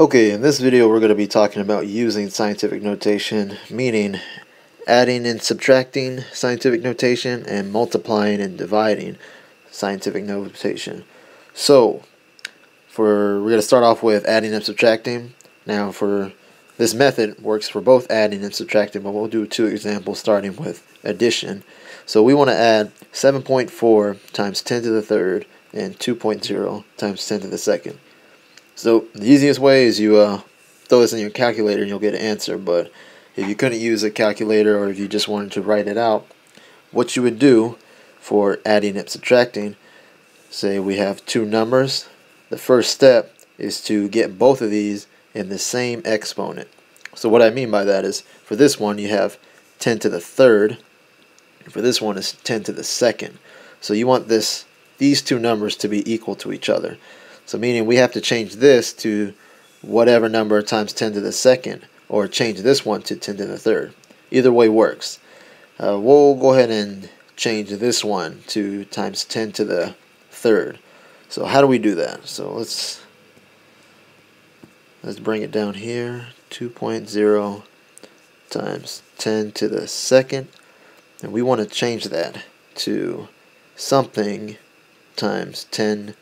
Okay, in this video we're going to be talking about using scientific notation, meaning adding and subtracting scientific notation and multiplying and dividing scientific notation. So, we're going to start off with adding and subtracting. Now for this method works for both adding and subtracting, but we'll do two examples starting with addition. So we want to add 7.4 times 10 to the third and 2.0 times 10 to the second. So the easiest way is you throw this in your calculator and you'll get an answer. But if you couldn't use a calculator, or if you just wanted to write it out, what you would do for adding and subtracting, say we have two numbers, the first step is to get both of these in the same exponent. So what I mean by that is, for this one you have 10 to the third, and for this one is 10 to the second. So you want these two numbers to be equal to each other. So meaning we have to change this to whatever number times 10 to the second, or change this one to 10 to the third. Either way works. We'll go ahead and change this one to times 10 to the third. So how do we do that? So let's bring it down here. 2.0 times 10 to the second. And we want to change that to something times 10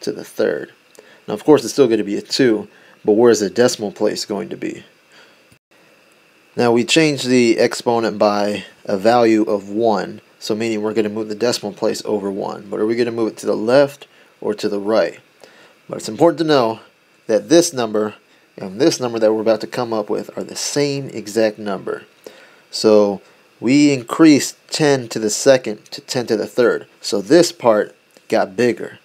to the third. Now of course it's still going to be a 2, but where's the decimal place going to be? Now we change the exponent by a value of 1, so meaning we're going to move the decimal place over 1. But are we going to move it to the left or to the right? But it's important to know that this number and this number that we're about to come up with are the same exact number. So we increased 10 to the second to 10 to the third. So this part got bigger.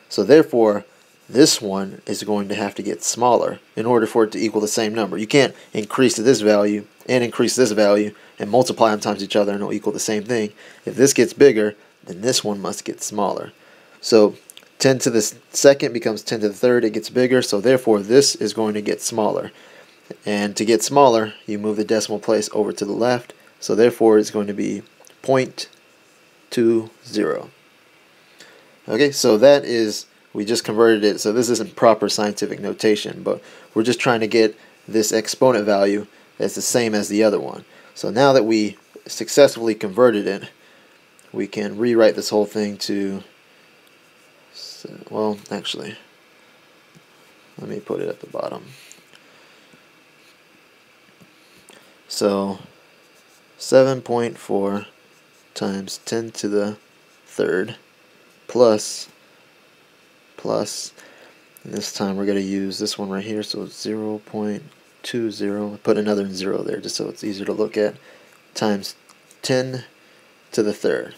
So therefore, this one is going to have to get smaller in order for it to equal the same number. You can't increase this value and increase this value and multiply them times each other and it'll equal the same thing. If this gets bigger, then this one must get smaller. So 10 to the second becomes 10 to the third. It gets bigger, so therefore this is going to get smaller. And to get smaller, you move the decimal place over to the left. So therefore it's going to be 0.20. Okay, so that is, we just converted it. So this isn't proper scientific notation, but we're just trying to get this exponent value that's the same as the other one. So now that we successfully converted it, we can rewrite this whole thing to, well, actually, let me put it at the bottom. So 7.4 times 10 to the third plus, and this time we're going to use this one right here, so it's 0.20, put another 0 there just so it's easier to look at, times 10 to the third.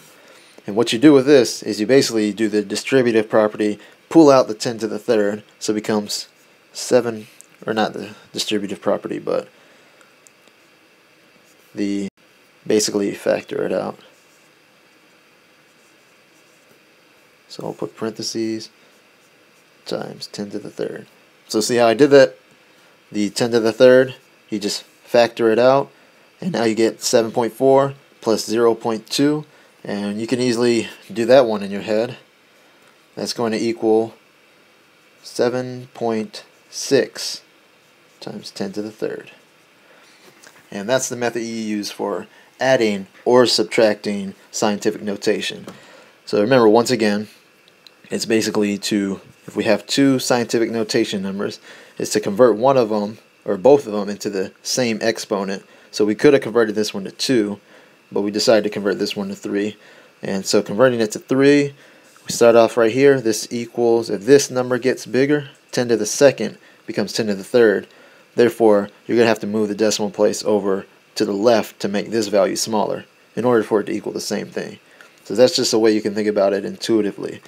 And what you do with this is you basically do the distributive property, pull out the 10 to the third, so it becomes 7, or not the distributive property, but the, basically factor it out. So I'll put parentheses times 10 to the third. So see how I did that? The 10 to the third, you just factor it out, and now you get 7.4 plus 0.2, and you can easily do that one in your head. That's going to equal 7.6 times 10 to the third. And that's the method you use for adding or subtracting scientific notation. So remember, once again, it's basically to, if we have two scientific notation numbers, is to convert one of them, or both of them, into the same exponent. So we could have converted this one to 2, but we decided to convert this one to 3. And so converting it to 3, we start off right here. This equals, if this number gets bigger, 10 to the second becomes 10 to the third. Therefore, you're going to have to move the decimal place over to the left to make this value smaller in order for it to equal the same thing. So that's just a way you can think about it intuitively.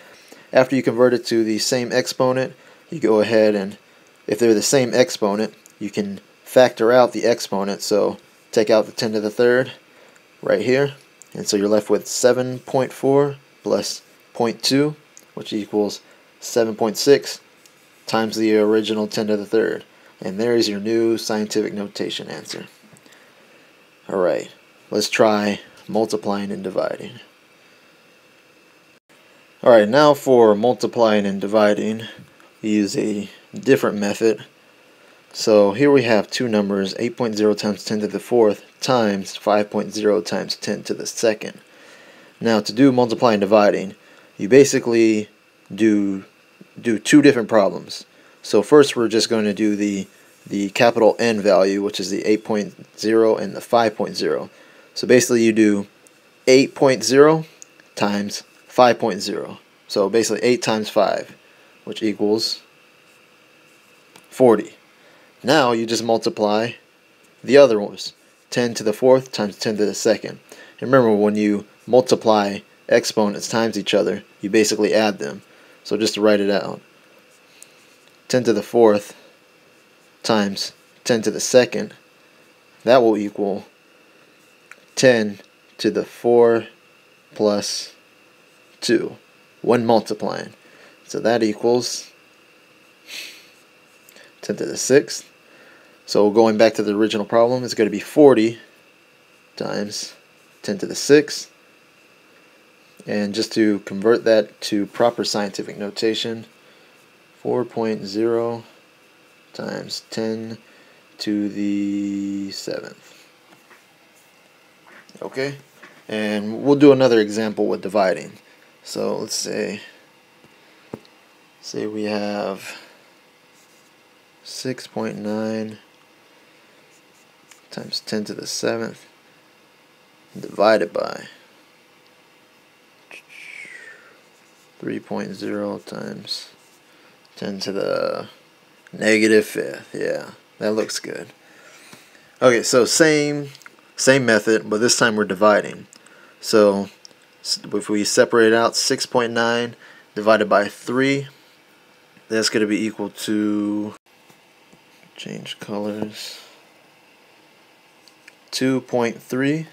After you convert it to the same exponent, you go ahead and, if they're the same exponent, you can factor out the exponent. So take out the 10 to the third right here, and so you're left with 7.4 plus 0.2, which equals 7.6 times the original 10 to the third. And there is your new scientific notation answer. Alright, let's try multiplying and dividing. Alright, now for multiplying and dividing, we use a different method So here we have two numbers, 8.0 times 10 to the fourth times 5.0 times 10 to the second. Now to do multiplying and dividing, you basically do two different problems. So first we're just going to do the capital N value, which is the 8.0 and the 5.0. So basically you do 8.0 times 5.0. So basically 8 times 5, which equals 40. Now you just multiply the other ones, 10 to the fourth times 10 to the second. And remember, when you multiply exponents times each other, you basically add them. So just to write it out, 10 to the fourth times 10 to the second, that will equal 10 to the 4 plus 2 when multiplying. So that equals 10 to the 6th. So going back to the original problem, it's going to be 40 times 10 to the 6th. And just to convert that to proper scientific notation, 4.0 times 10 to the 7th. Okay? And we'll do another example with dividing. So let's say we have 6.9 times 10 to the 7th divided by 3.0 times 10 to the negative 5th. Yeah, that looks good. Okay, so same method, but this time we're dividing. So if we separate out 6.9 divided by 3, that's going to be equal to, change colors, 2.3.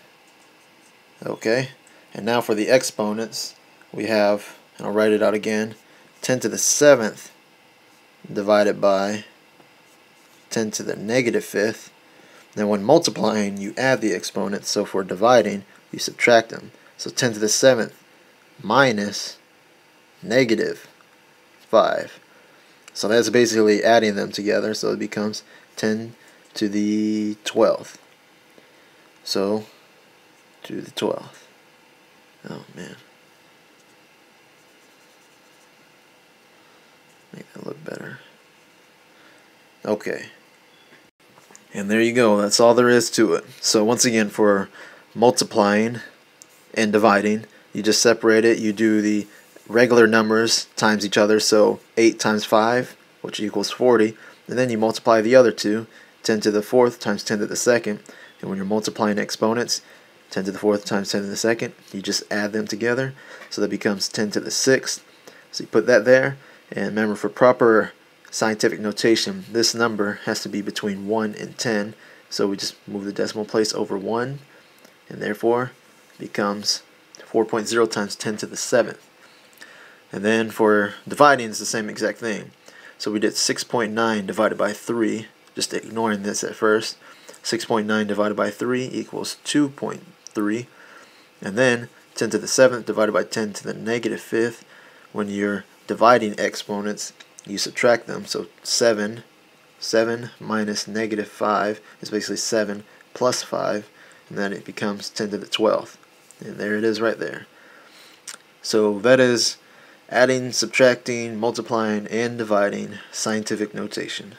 Okay, and now for the exponents, we have, and I'll write it out again, 10 to the 7th divided by 10 to the negative 5th. Then when multiplying, you add the exponents. So for dividing, you subtract them. So 10 to the 7th minus negative 5. So that's basically adding them together. So it becomes 10 to the 12th. So to the 12th. Oh man. Make that look better. Okay. And there you go. That's all there is to it. So once again, for multiplying and dividing, you just separate it. You do the regular numbers times each other. So 8 times 5, which equals 40. And then you multiply the other two, 10 to the 4th times 10 to the 2nd. And when you're multiplying exponents, 10 to the 4th times 10 to the 2nd, you just add them together. So that becomes 10 to the 6th. So you put that there. And remember, for proper scientific notation, this number has to be between 1 and 10. So we just move the decimal place over 1. And therefore, becomes 4.0 times 10 to the 7th. And then for dividing, it's the same exact thing. So we did 6.9 divided by 3, just ignoring this at first. 6.9 divided by 3 equals 2.3. And then 10 to the 7th divided by 10 to the negative 5th. When you're dividing exponents, you subtract them. So 7 minus negative 5 is basically 7 plus 5. And then it becomes 10 to the 12th. And there it is right there. So that is adding, subtracting, multiplying, and dividing scientific notation.